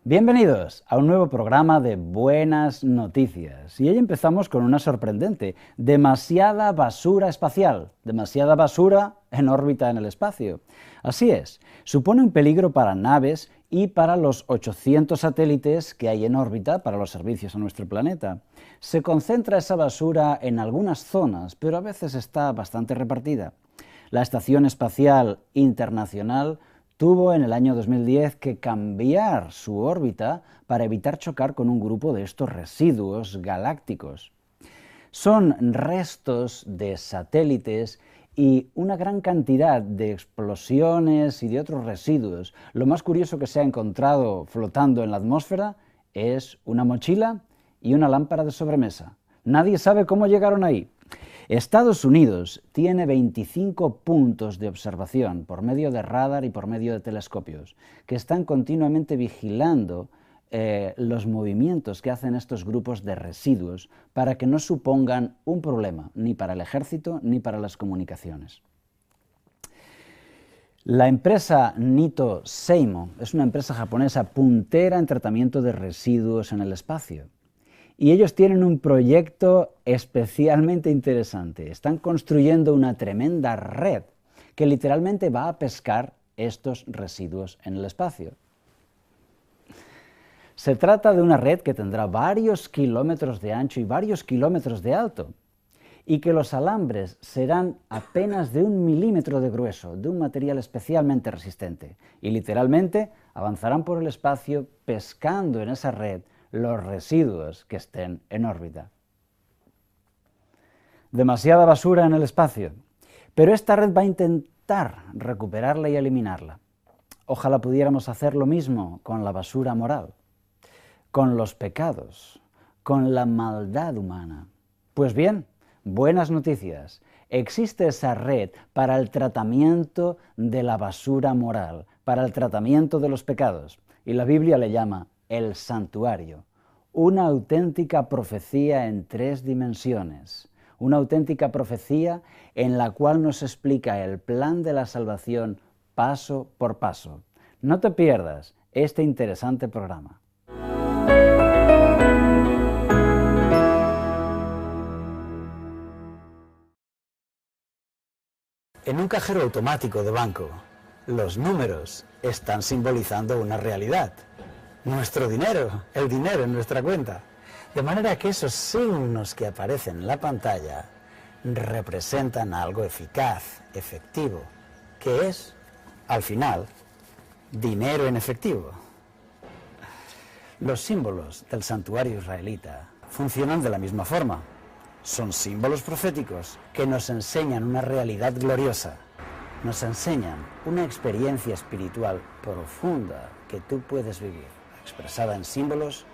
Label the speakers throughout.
Speaker 1: Bienvenidos a un nuevo programa de Buenas Noticias. Y hoy empezamos con una sorprendente: demasiada basura espacial, demasiada basura en órbita en el espacio. Así es, supone un peligro para naves y para los 800 satélites que hay en órbita para los servicios a nuestro planeta. Se concentra esa basura en algunas zonas, pero a veces está bastante repartida. La Estación Espacial Internacional tuvo en el año 2010 que cambiar su órbita para evitar chocar con un grupo de estos residuos galácticos. Son restos de satélites y una gran cantidad de explosiones y de otros residuos. Lo más curioso que se ha encontrado flotando en la atmósfera es una mochila y una lámpara de sobremesa. Nadie sabe cómo llegaron ahí. Estados Unidos tiene 25 puntos de observación por medio de radar y por medio de telescopios que están continuamente vigilando los movimientos que hacen estos grupos de residuos para que no supongan un problema ni para el ejército ni para las comunicaciones. La empresa Nitto Seimo es una empresa japonesa puntera en tratamiento de residuos en el espacio. Y ellos tienen un proyecto especialmente interesante. Están construyendo una tremenda red que literalmente va a pescar estos residuos en el espacio. Se trata de una red que tendrá varios kilómetros de ancho y varios kilómetros de alto, y que los alambres serán apenas de 1 milímetro de grueso, de un material especialmente resistente, y literalmente avanzarán por el espacio pescando en esa red los residuos que estén en órbita. Demasiada basura en el espacio, pero esta red va a intentar recuperarla y eliminarla. Ojalá pudiéramos hacer lo mismo con la basura moral, con los pecados, con la maldad humana. Pues bien, buenas noticias. Existe esa red para el tratamiento de la basura moral, para el tratamiento de los pecados, y la Biblia le llama el santuario, una auténtica profecía en 3 dimensiones, una auténtica profecía en la cual nos explica el plan de la salvación paso por paso. No te pierdas este interesante programa. En un cajero automático de banco, los números están simbolizando una realidad. Nuestro dinero, el dinero en nuestra cuenta. De manera que esos signos que aparecen en la pantalla representan algo eficaz, efectivo, que es, al final, dinero en efectivo. Los símbolos del santuario israelita funcionan de la misma forma. Son símbolos proféticos que nos enseñan una realidad gloriosa, nos enseñan una experiencia espiritual profunda que tú puedes vivir, expresada en símbolos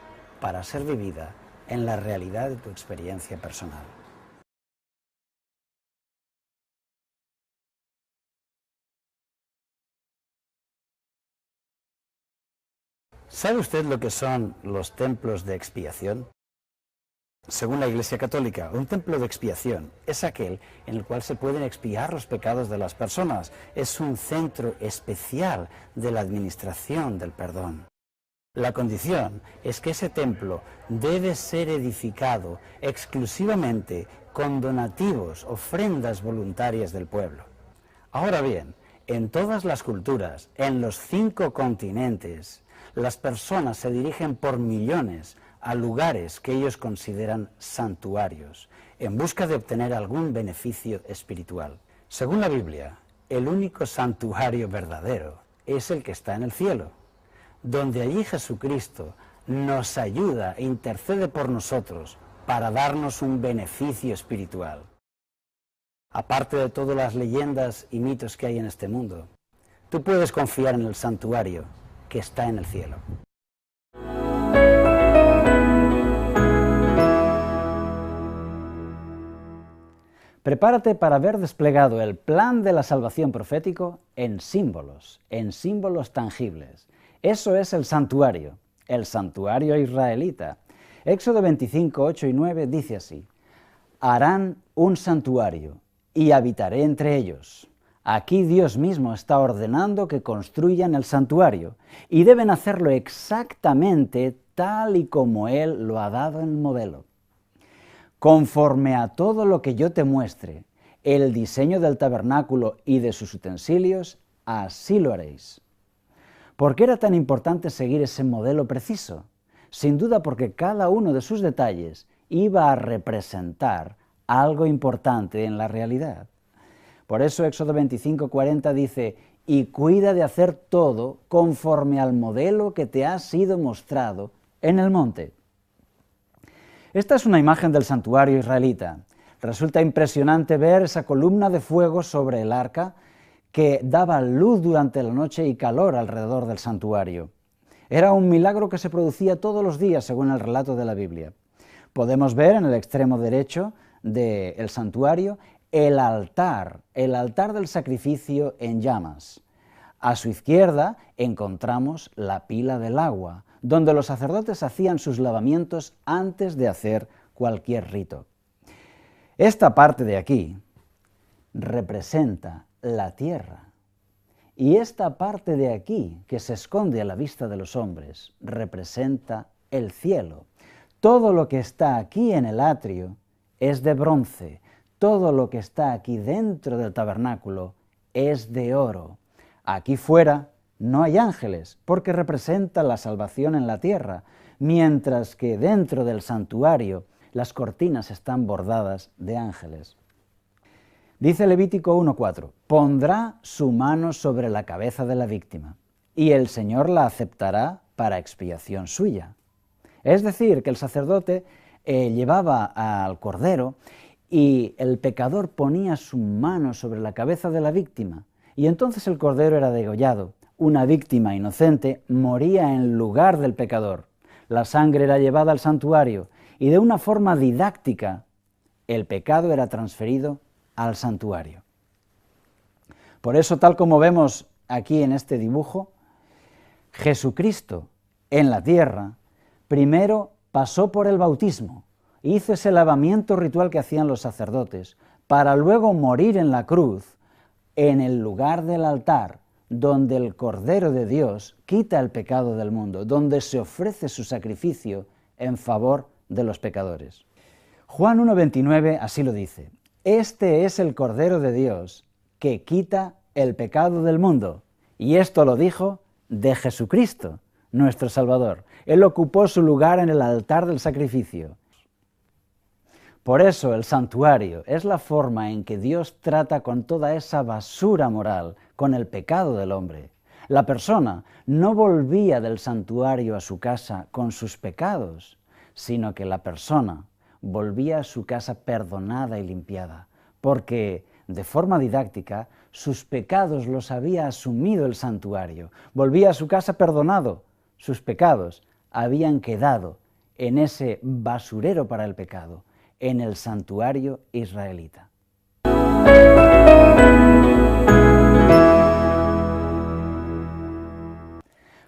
Speaker 1: para ser vivida en la realidad de tu experiencia personal. ¿Sabe usted lo que son los templos de expiación? Según la Iglesia Católica, un templo de expiación es aquel en el cual se pueden expiar los pecados de las personas. Es un centro especial de la administración del perdón. La condición es que ese templo debe ser edificado exclusivamente con donativos, ofrendas voluntarias del pueblo. Ahora bien, en todas las culturas, en los 5 continentes, las personas se dirigen por millones a lugares que ellos consideran santuarios, en busca de obtener algún beneficio espiritual. Según la Biblia, el único santuario verdadero es el que está en el cielo, donde allí Jesucristo nos ayuda e intercede por nosotros para darnos un beneficio espiritual. Aparte de todas las leyendas y mitos que hay en este mundo, tú puedes confiar en el santuario que está en el cielo. Prepárate para ver desplegado el plan de la salvación profético en símbolos tangibles. Eso es el santuario israelita. Éxodo 25, 8 y 9 dice así: harán un santuario y habitaré entre ellos. Aquí Dios mismo está ordenando que construyan el santuario y deben hacerlo exactamente tal y como Él lo ha dado en el modelo. Conforme a todo lo que yo te muestre, el diseño del tabernáculo y de sus utensilios, así lo haréis. ¿Por qué era tan importante seguir ese modelo preciso? Sin duda porque cada uno de sus detalles iba a representar algo importante en la realidad. Por eso Éxodo 25:40 dice: y cuida de hacer todo conforme al modelo que te ha sido mostrado en el monte. Esta es una imagen del santuario israelita. Resulta impresionante ver esa columna de fuego sobre el arca que daba luz durante la noche y calor alrededor del santuario. Era un milagro que se producía todos los días según el relato de la Biblia. Podemos ver en el extremo derecho del santuario el altar del sacrificio en llamas. A su izquierda encontramos la pila del agua, donde los sacerdotes hacían sus lavamientos antes de hacer cualquier rito. Esta parte de aquí representa la tierra. Y esta parte de aquí, que se esconde a la vista de los hombres, representa el cielo. Todo lo que está aquí en el atrio es de bronce. Todo lo que está aquí dentro del tabernáculo es de oro. Aquí fuera no hay ángeles, porque representa la salvación en la tierra, mientras que dentro del santuario las cortinas están bordadas de ángeles. Dice Levítico 1:4, pondrá su mano sobre la cabeza de la víctima, y el Señor la aceptará para expiación suya. Es decir, que el sacerdote llevaba al cordero y el pecador ponía su mano sobre la cabeza de la víctima, y entonces el cordero era degollado. Una víctima inocente moría en lugar del pecador. La sangre era llevada al santuario, y de una forma didáctica, el pecado era transferido al santuario. Por eso, tal como vemos aquí en este dibujo, Jesucristo en la tierra primero pasó por el bautismo, hizo ese lavamiento ritual que hacían los sacerdotes, para luego morir en la cruz, en el lugar del altar, donde el Cordero de Dios quita el pecado del mundo, donde se ofrece su sacrificio en favor de los pecadores. Juan 1:29 así lo dice: este es el Cordero de Dios que quita el pecado del mundo. Y esto lo dijo de Jesucristo, nuestro Salvador. Él ocupó su lugar en el altar del sacrificio. Por eso el santuario es la forma en que Dios trata con toda esa basura moral, con el pecado del hombre. La persona no volvía del santuario a su casa con sus pecados, sino que la persona volvía a su casa perdonada y limpiada, porque, de forma didáctica, sus pecados los había asumido el santuario. Volvía a su casa perdonado. Sus pecados habían quedado en ese basurero para el pecado, en el santuario israelita.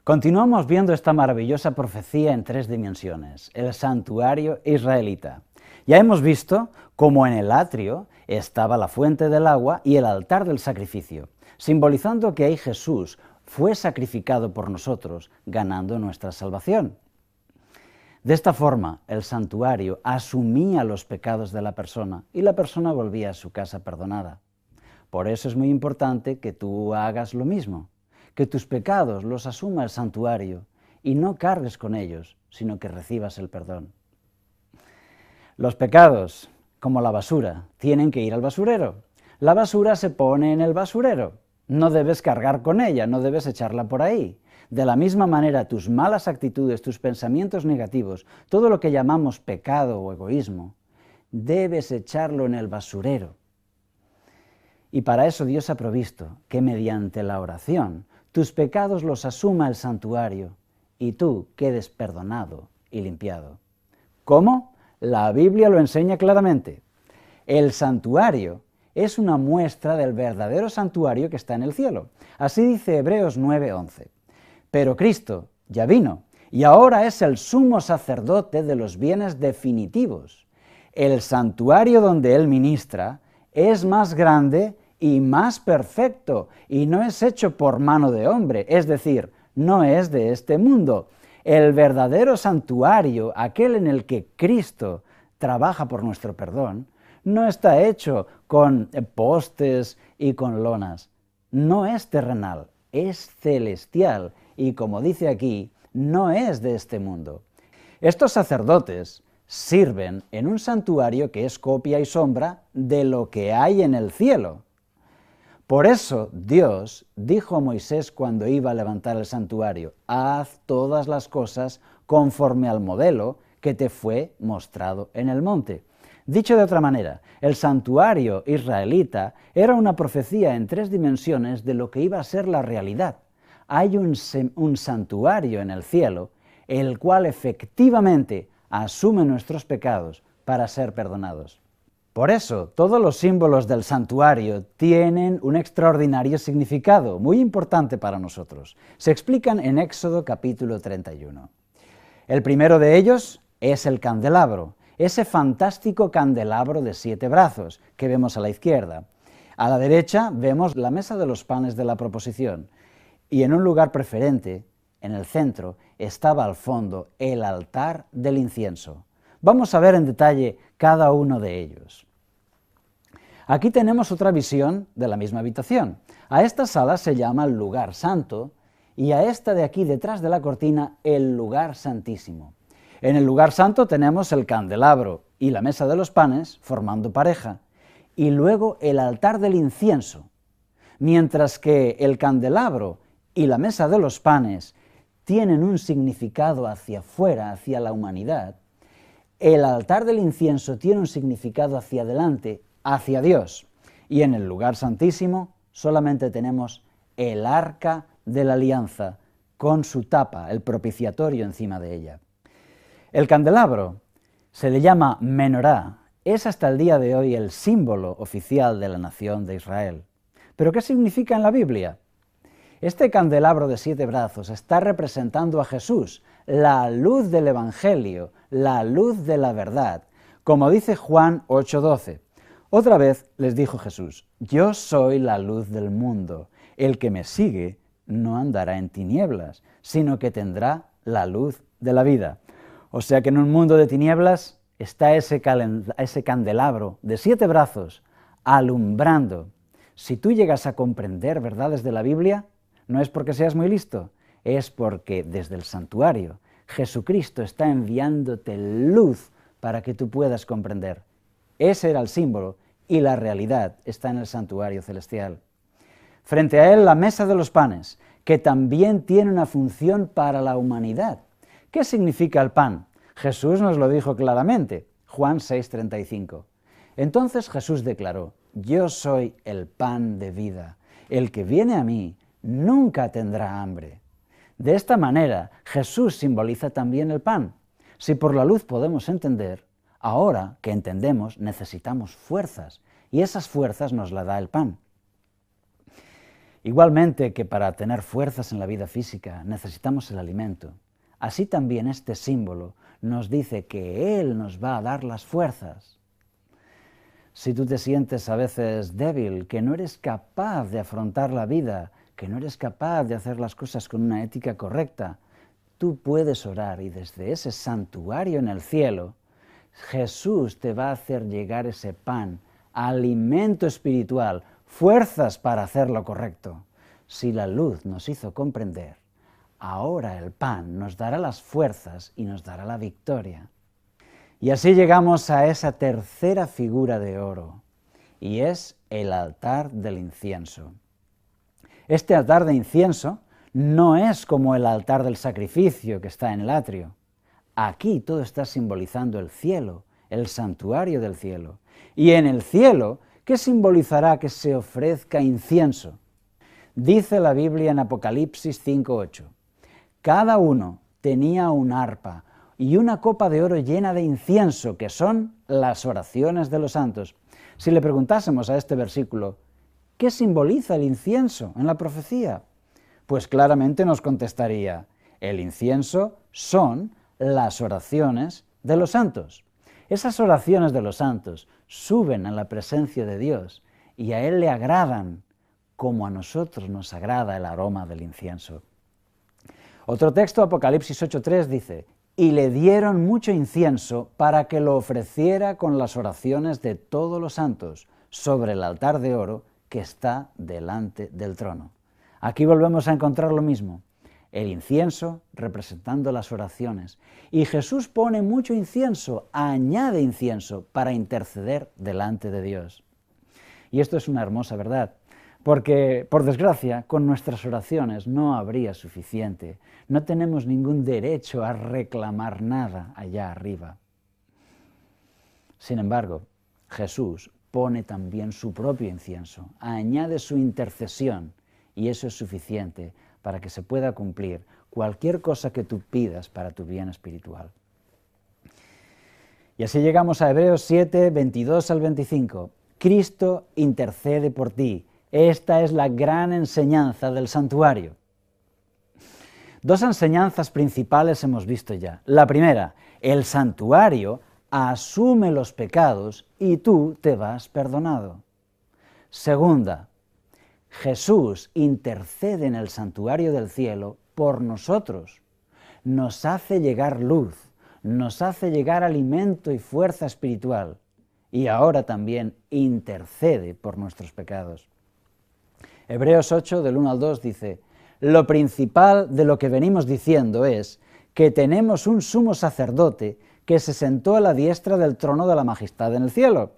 Speaker 1: Continuamos viendo esta maravillosa profecía en 3 dimensiones, el santuario israelita. Ya hemos visto cómo en el atrio estaba la fuente del agua y el altar del sacrificio, simbolizando que ahí Jesús fue sacrificado por nosotros, ganando nuestra salvación. De esta forma, el santuario asumía los pecados de la persona y la persona volvía a su casa perdonada. Por eso es muy importante que tú hagas lo mismo, que tus pecados los asuma el santuario y no cargues con ellos, sino que recibas el perdón. Los pecados, como la basura, tienen que ir al basurero. La basura se pone en el basurero. No debes cargar con ella, no debes echarla por ahí. De la misma manera, tus malas actitudes, tus pensamientos negativos, todo lo que llamamos pecado o egoísmo, debes echarlo en el basurero. Y para eso Dios ha provisto que mediante la oración tus pecados los asuma el santuario y tú quedes perdonado y limpiado. ¿Cómo? La Biblia lo enseña claramente. El santuario es una muestra del verdadero santuario que está en el cielo. Así dice Hebreos 9:11. Pero Cristo ya vino y ahora es el sumo sacerdote de los bienes definitivos. El santuario donde Él ministra es más grande y más perfecto, y no es hecho por mano de hombre, es decir, no es de este mundo. El verdadero santuario, aquel en el que Cristo trabaja por nuestro perdón, no está hecho con postes y con lonas. No es terrenal, es celestial y, como dice aquí, no es de este mundo. Estos sacerdotes sirven en un santuario que es copia y sombra de lo que hay en el cielo. Por eso Dios dijo a Moisés cuando iba a levantar el santuario: haz todas las cosas conforme al modelo que te fue mostrado en el monte. Dicho de otra manera, el santuario israelita era una profecía en 3 dimensiones de lo que iba a ser la realidad. Hay un santuario en el cielo, el cual efectivamente asume nuestros pecados para ser perdonados. Por eso, todos los símbolos del santuario tienen un extraordinario significado, muy importante para nosotros. Se explican en Éxodo capítulo 31. El primero de ellos es el candelabro, ese fantástico candelabro de 7 brazos que vemos a la izquierda. A la derecha vemos la mesa de los panes de la proposición, y en un lugar preferente, en el centro, estaba al fondo el altar del incienso. Vamos a ver en detalle cada uno de ellos. Aquí tenemos otra visión de la misma habitación. A esta sala se llama el lugar santo y a esta de aquí detrás de la cortina el lugar santísimo. En el lugar santo tenemos el candelabro y la mesa de los panes formando pareja y luego el altar del incienso, mientras que el candelabro y la mesa de los panes tienen un significado hacia afuera, hacia la humanidad. El altar del incienso tiene un significado hacia adelante, hacia Dios. Y en el lugar santísimo solamente tenemos el arca de la alianza con su tapa, el propiciatorio encima de ella. El candelabro se le llama menorá, es hasta el día de hoy el símbolo oficial de la nación de Israel. ¿Pero qué significa en la Biblia? Este candelabro de 7 brazos está representando a Jesús, la luz del Evangelio, la luz de la verdad, como dice Juan 8:12. Otra vez les dijo Jesús: yo soy la luz del mundo, el que me sigue no andará en tinieblas, sino que tendrá la luz de la vida. O sea que en un mundo de tinieblas está ese candelabro de 7 brazos alumbrando. Si tú llegas a comprender verdades de la Biblia, no es porque seas muy listo, es porque desde el santuario Jesucristo está enviándote luz para que tú puedas comprender. Ese era el símbolo y la realidad está en el santuario celestial. Frente a él la mesa de los panes, que también tiene una función para la humanidad. ¿Qué significa el pan? Jesús nos lo dijo claramente, Juan 6:35. Entonces Jesús declaró: yo soy el pan de vida, el que viene a mí nunca tendrá hambre. De esta manera, Jesús simboliza también el pan. Si por la luz podemos entender, ahora que entendemos necesitamos fuerzas, y esas fuerzas nos las da el pan. Igualmente que para tener fuerzas en la vida física necesitamos el alimento, así también este símbolo nos dice que Él nos va a dar las fuerzas. Si tú te sientes a veces débil, que no eres capaz de afrontar la vida, que no eres capaz de hacer las cosas con una ética correcta, tú puedes orar y desde ese santuario en el cielo, Jesús te va a hacer llegar ese pan, alimento espiritual, fuerzas para hacer lo correcto. Si la luz nos hizo comprender, ahora el pan nos dará las fuerzas y nos dará la victoria. Y así llegamos a esa tercera figura de oro, y es el altar del incienso. Este altar de incienso no es como el altar del sacrificio que está en el atrio. Aquí todo está simbolizando el cielo, el santuario del cielo. Y en el cielo, ¿qué simbolizará que se ofrezca incienso? Dice la Biblia en Apocalipsis 5:8. Cada uno tenía un arpa y una copa de oro llena de incienso, que son las oraciones de los santos. Si le preguntásemos a este versículo, ¿qué simboliza el incienso en la profecía? Pues claramente nos contestaría: el incienso son las oraciones de los santos. Esas oraciones de los santos suben a la presencia de Dios y a Él le agradan, como a nosotros nos agrada el aroma del incienso. Otro texto, Apocalipsis 8:3, dice: y le dieron mucho incienso para que lo ofreciera con las oraciones de todos los santos sobre el altar de oro que está delante del trono. Aquí volvemos a encontrar lo mismo, el incienso representando las oraciones. Y Jesús pone mucho incienso, añade incienso para interceder delante de Dios. Y esto es una hermosa verdad, porque, por desgracia, con nuestras oraciones no habría suficiente. No tenemos ningún derecho a reclamar nada allá arriba. Sin embargo, Jesús pone también su propio incienso, añade su intercesión, y eso es suficiente para que se pueda cumplir cualquier cosa que tú pidas para tu bien espiritual. Y así llegamos a Hebreos 7, 22 al 25. Cristo intercede por ti. Esta es la gran enseñanza del santuario. Dos enseñanzas principales hemos visto ya. La primera, el santuario asume los pecados y tú te vas perdonado. Segunda, Jesús intercede en el santuario del cielo por nosotros. Nos hace llegar luz, nos hace llegar alimento y fuerza espiritual. Y ahora también intercede por nuestros pecados. Hebreos 8, del 1 al 2 dice: lo principal de lo que venimos diciendo es que tenemos un sumo sacerdote que se sentó a la diestra del trono de la majestad en el cielo.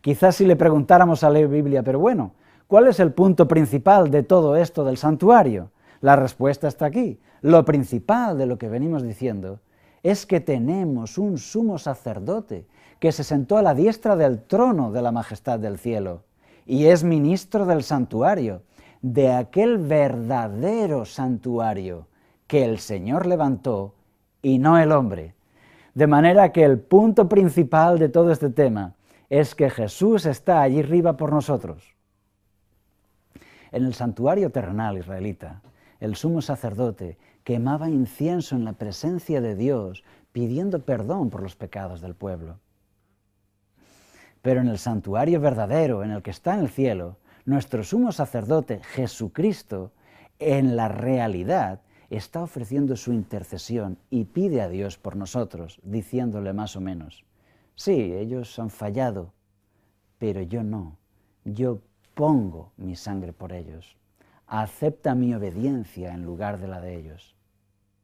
Speaker 1: Quizás si le preguntáramos a la Biblia, pero bueno, ¿cuál es el punto principal de todo esto del santuario? La respuesta está aquí. Lo principal de lo que venimos diciendo es que tenemos un sumo sacerdote que se sentó a la diestra del trono de la majestad del cielo y es ministro del santuario, de aquel verdadero santuario que el Señor levantó y no el hombre. De manera que el punto principal de todo este tema es que Jesús está allí arriba por nosotros. En el santuario terrenal israelita, el sumo sacerdote quemaba incienso en la presencia de Dios, pidiendo perdón por los pecados del pueblo. Pero en el santuario verdadero, en el que está en el cielo, nuestro sumo sacerdote, Jesucristo, en la realidad, está ofreciendo su intercesión y pide a Dios por nosotros, diciéndole más o menos: sí, ellos han fallado, pero yo no, yo pongo mi sangre por ellos, acepta mi obediencia en lugar de la de ellos.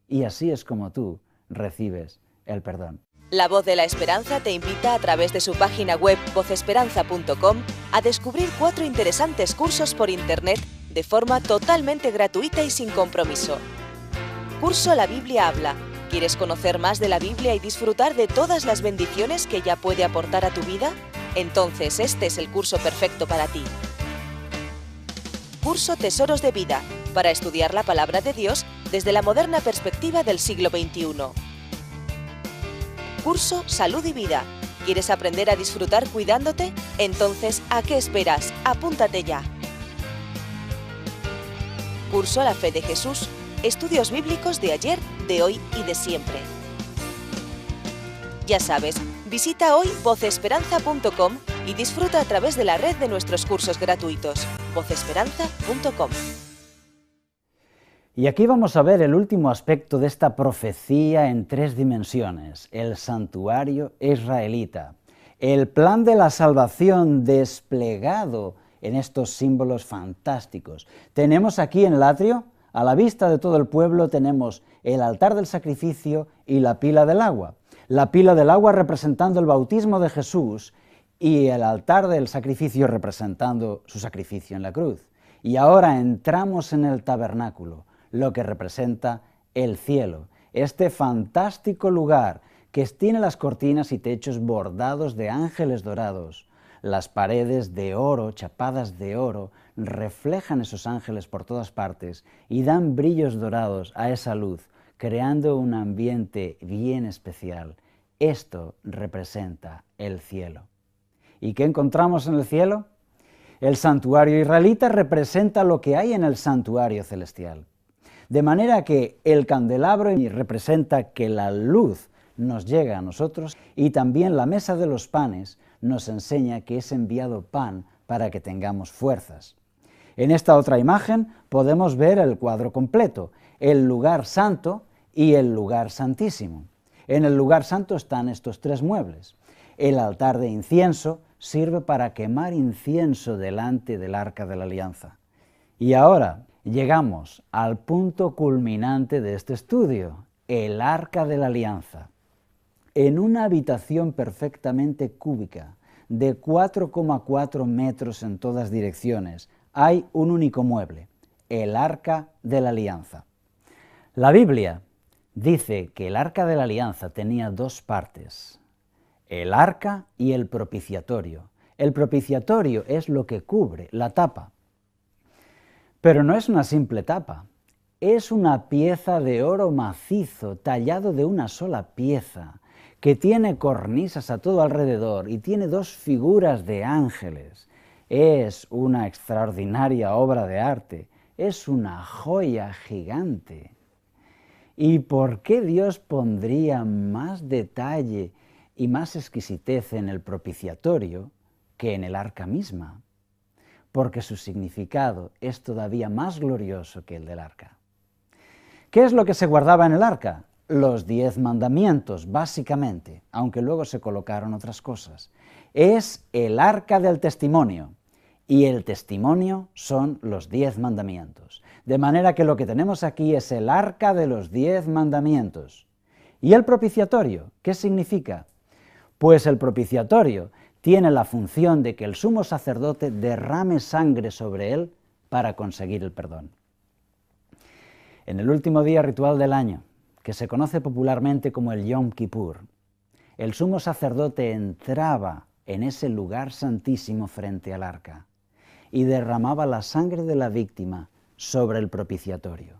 Speaker 1: Y así es como tú recibes el perdón.
Speaker 2: La Voz de la Esperanza te invita a través de su página web vozesperanza.com a descubrir 4 interesantes cursos por Internet de forma totalmente gratuita y sin compromiso. Curso La Biblia habla. ¿Quieres conocer más de la Biblia y disfrutar de todas las bendiciones que ella puede aportar a tu vida? Entonces este es el curso perfecto para ti. Curso Tesoros de Vida, para estudiar la Palabra de Dios desde la moderna perspectiva del siglo XXI. Curso Salud y Vida. ¿Quieres aprender a disfrutar cuidándote? Entonces, ¿a qué esperas? Apúntate ya. Curso La Fe de Jesús. Estudios bíblicos de ayer, de hoy y de siempre. Ya sabes, visita hoy vozesperanza.com y disfruta a través de la red de nuestros cursos gratuitos. vozesperanza.com.
Speaker 1: Y aquí vamos a ver el último aspecto de esta profecía en 3 dimensiones, el santuario israelita, el plan de la salvación desplegado en estos símbolos fantásticos. Tenemos aquí en el atrio, a la vista de todo el pueblo, tenemos el altar del sacrificio y la pila del agua. La pila del agua representando el bautismo de Jesús y el altar del sacrificio representando su sacrificio en la cruz. Y ahora entramos en el tabernáculo, lo que representa el cielo, este fantástico lugar que tiene las cortinas y techos bordados de ángeles dorados. Las paredes de oro, chapadas de oro, reflejan esos ángeles por todas partes y dan brillos dorados a esa luz, creando un ambiente bien especial. Esto representa el cielo. ¿Y qué encontramos en el cielo? El santuario israelita representa lo que hay en el santuario celestial. De manera que el candelabro representa que la luz nos llega a nosotros y también la mesa de los panes nos enseña que es enviado pan para que tengamos fuerzas. En esta otra imagen podemos ver el cuadro completo, el lugar santo y el lugar santísimo. En el lugar santo están estos tres muebles. El altar de incienso sirve para quemar incienso delante del arca de la alianza. Y ahora llegamos al punto culminante de este estudio, el arca de la alianza. En una habitación perfectamente cúbica, de 4,4 metros en todas direcciones, hay un único mueble, el arca de la alianza. La Biblia dice que el arca de la alianza tenía dos partes, el arca y el propiciatorio. El propiciatorio es lo que cubre, la tapa. Pero no es una simple tapa, es una pieza de oro macizo tallado de una sola pieza, que tiene cornisas a todo alrededor y tiene dos figuras de ángeles. Es una extraordinaria obra de arte, es una joya gigante. ¿Y por qué Dios pondría más detalle y más exquisitez en el propiciatorio que en el arca misma? Porque su significado es todavía más glorioso que el del arca. ¿Qué es lo que se guardaba en el arca? Los 10 mandamientos, básicamente, aunque luego se colocaron otras cosas. Es el arca del testimonio, y el testimonio son los 10 mandamientos. De manera que lo que tenemos aquí es el arca de los 10 mandamientos. ¿Y el propiciatorio? ¿Qué significa? Pues el propiciatorio tiene la función de que el sumo sacerdote derrame sangre sobre él para conseguir el perdón. En el último día ritual del año, que se conoce popularmente como el Yom Kippur, el sumo sacerdote entraba en ese lugar santísimo frente al arca y derramaba la sangre de la víctima sobre el propiciatorio.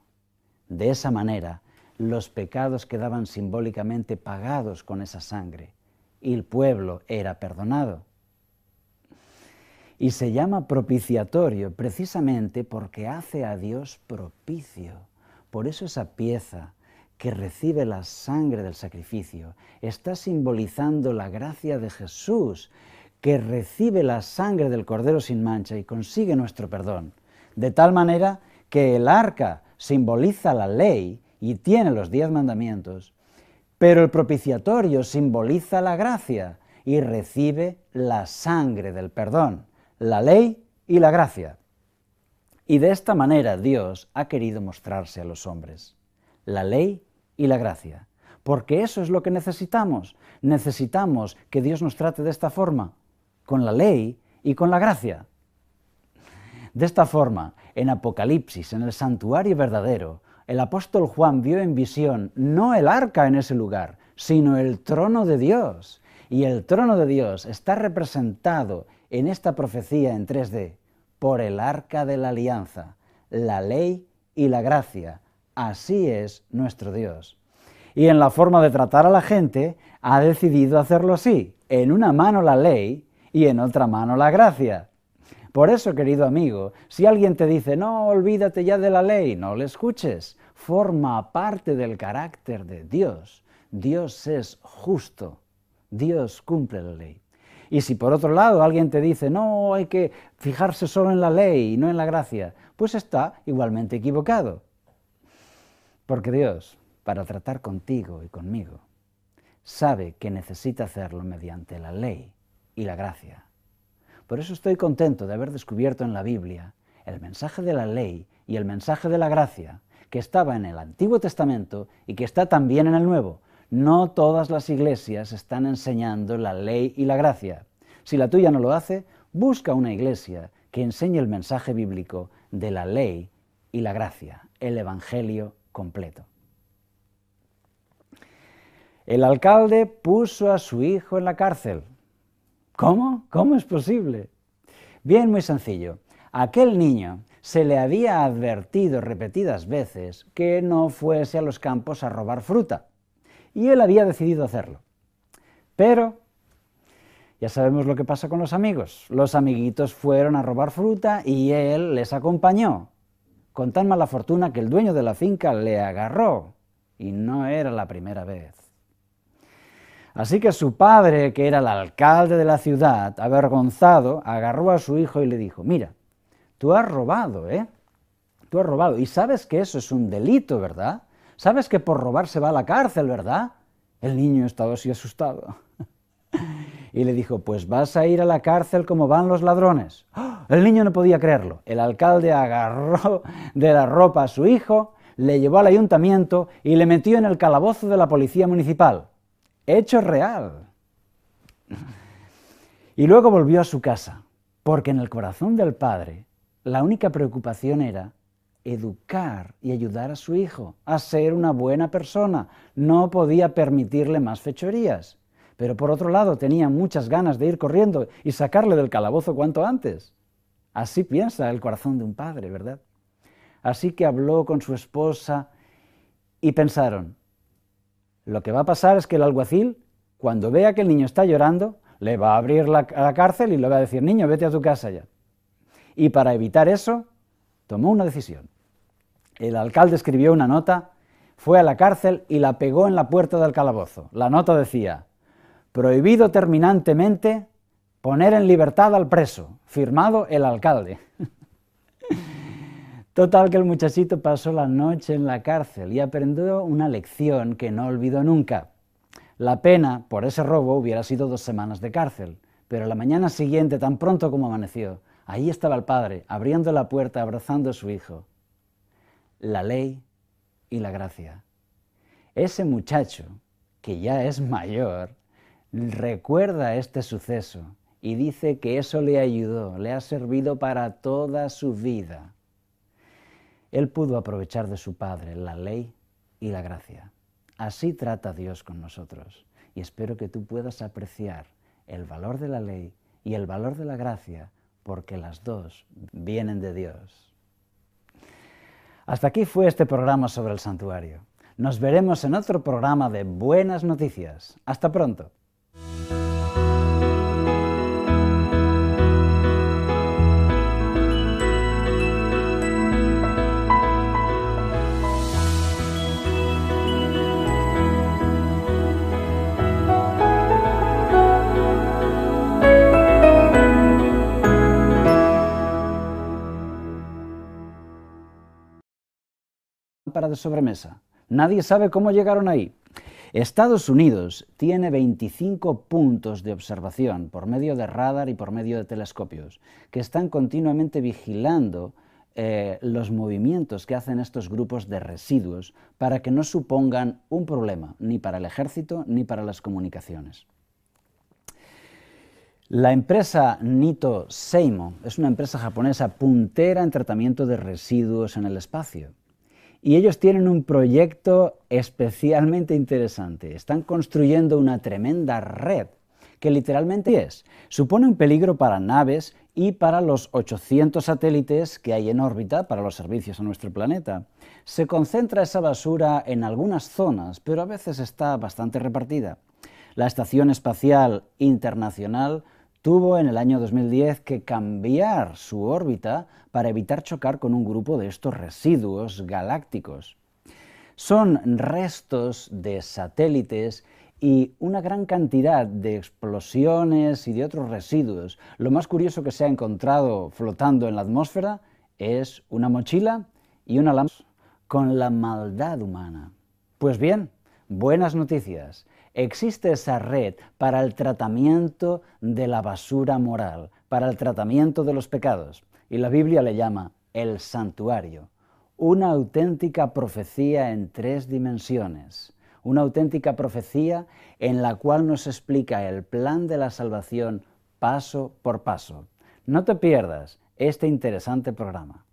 Speaker 1: De esa manera, los pecados quedaban simbólicamente pagados con esa sangre y el pueblo era perdonado. Y se llama propiciatorio precisamente porque hace a Dios propicio. Por eso esa pieza que recibe la sangre del sacrificio está simbolizando la gracia de Jesús, que recibe la sangre del Cordero sin mancha y consigue nuestro perdón. De tal manera que el arca simboliza la ley y tiene los 10 mandamientos, pero el propiciatorio simboliza la gracia y recibe la sangre del perdón, la ley y la gracia. Y de esta manera Dios ha querido mostrarse a los hombres, la ley y la gracia, porque eso es lo que necesitamos. Necesitamos que Dios nos trate de esta forma, con la ley y con la gracia. De esta forma, en Apocalipsis, en el santuario verdadero, el apóstol Juan vio en visión no el arca en ese lugar, sino el trono de Dios. Y el trono de Dios está representado en esta profecía en 3D por el arca de la alianza, la ley y la gracia. Así es nuestro Dios. Y en la forma de tratar a la gente, ha decidido hacerlo así, en una mano la ley y en otra mano la gracia. Por eso, querido amigo, si alguien te dice, no, olvídate ya de la ley, no le escuches. Forma parte del carácter de Dios. Dios es justo. Dios cumple la ley. Y si por otro lado alguien te dice, no, hay que fijarse solo en la ley y no en la gracia, pues está igualmente equivocado. Porque Dios, para tratar contigo y conmigo, sabe que necesita hacerlo mediante la ley y la gracia. Por eso estoy contento de haber descubierto en la Biblia el mensaje de la ley y el mensaje de la gracia, que estaba en el Antiguo Testamento y que está también en el Nuevo. No todas las iglesias están enseñando la ley y la gracia. Si la tuya no lo hace, busca una iglesia que enseñe el mensaje bíblico de la ley y la gracia, el Evangelio completo. El alcalde puso a su hijo en la cárcel. ¿Cómo? ¿Cómo es posible? Bien, muy sencillo. A aquel niño se le había advertido repetidas veces que no fuese a los campos a robar fruta. Y él había decidido hacerlo. Pero ya sabemos lo que pasa con los amigos. Los amiguitos fueron a robar fruta y él les acompañó, con tan mala fortuna que el dueño de la finca le agarró, y no era la primera vez. Así que su padre, que era el alcalde de la ciudad, avergonzado, agarró a su hijo y le dijo, mira, tú has robado, ¿eh? Tú has robado, y sabes que eso es un delito, ¿verdad? Sabes que por robar se va a la cárcel, ¿verdad? El niño estaba así asustado. Y le dijo, pues vas a ir a la cárcel como van los ladrones. ¡Oh! El niño no podía creerlo. El alcalde agarró de la ropa a su hijo, le llevó al ayuntamiento y le metió en el calabozo de la policía municipal. Hecho real. Y luego volvió a su casa, porque en el corazón del padre la única preocupación era educar y ayudar a su hijo a ser una buena persona. No podía permitirle más fechorías. Pero por otro lado tenía muchas ganas de ir corriendo y sacarle del calabozo cuanto antes. Así piensa el corazón de un padre, ¿verdad? Así que habló con su esposa y pensaron, lo que va a pasar es que el alguacil, cuando vea que el niño está llorando, le va a abrir la cárcel y le va a decir, niño, vete a tu casa ya. Y para evitar eso, tomó una decisión. El alcalde escribió una nota, fue a la cárcel y la pegó en la puerta del calabozo. La nota decía, prohibido terminantemente poner en libertad al preso, firmado el alcalde. Total que el muchachito pasó la noche en la cárcel y aprendió una lección que no olvidó nunca. La pena por ese robo hubiera sido 2 semanas de cárcel, pero la mañana siguiente, tan pronto como amaneció, ahí estaba el padre, abriendo la puerta, abrazando a su hijo. La ley y la gracia. Ese muchacho, que ya es mayor, recuerda este suceso y dice que eso le ayudó, le ha servido para toda su vida. Él pudo aprovechar de su padre la ley y la gracia. Así trata Dios con nosotros y espero que tú puedas apreciar el valor de la ley y el valor de la gracia porque las dos vienen de Dios. Hasta aquí fue este programa sobre el santuario. Nos veremos en otro programa de Buenas Noticias. Hasta pronto. Para de sobremesa. Nadie sabe cómo llegaron ahí. Estados Unidos tiene 25 puntos de observación por medio de radar y por medio de telescopios que están continuamente vigilando los movimientos que hacen estos grupos de residuos para que no supongan un problema ni para el ejército ni para las comunicaciones. La empresa Nitto Seimo es una empresa japonesa puntera en tratamiento de residuos en el espacio. Y ellos tienen un proyecto especialmente interesante. Están construyendo una tremenda red que literalmente supone un peligro para naves y para los 800 satélites que hay en órbita para los servicios a nuestro planeta. Se concentra esa basura en algunas zonas, pero a veces está bastante repartida. La Estación Espacial Internacional tuvo en el año 2010 que cambiar su órbita para evitar chocar con un grupo de estos residuos galácticos. Son restos de satélites y una gran cantidad de explosiones y de otros residuos. Lo más curioso que se ha encontrado flotando en la atmósfera es una mochila y una lámpara con la maldad humana. Pues bien, buenas noticias. Existe esa red para el tratamiento de la basura moral, para el tratamiento de los pecados. Y la Biblia le llama el santuario. Una auténtica profecía en 3 dimensiones. Una auténtica profecía en la cual nos explica el plan de la salvación paso por paso. No te pierdas este interesante programa.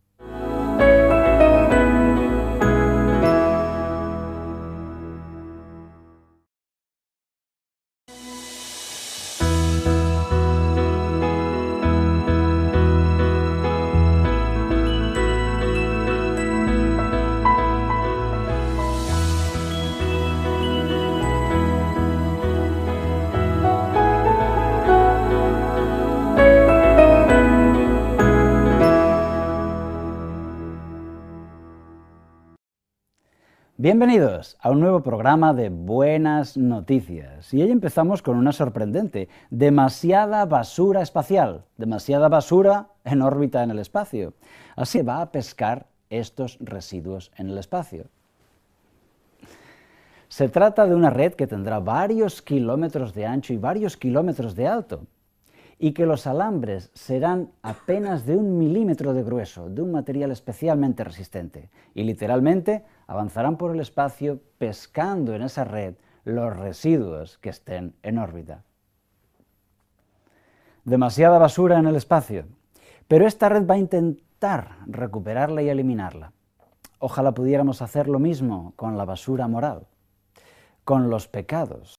Speaker 1: Bienvenidos a un nuevo programa de Buenas Noticias. Y hoy empezamos con una sorprendente: demasiada basura espacial, demasiada basura en órbita en el espacio. Así se va a pescar estos residuos en el espacio. Se trata de una red que tendrá varios kilómetros de ancho y varios kilómetros de alto, y que los alambres serán apenas de 1 milímetro de grueso, de un material especialmente resistente, y literalmente avanzarán por el espacio pescando en esa red los residuos que estén en órbita. Demasiada basura en el espacio, pero esta red va a intentar recuperarla y eliminarla. Ojalá pudiéramos hacer lo mismo con la basura moral, con los pecados,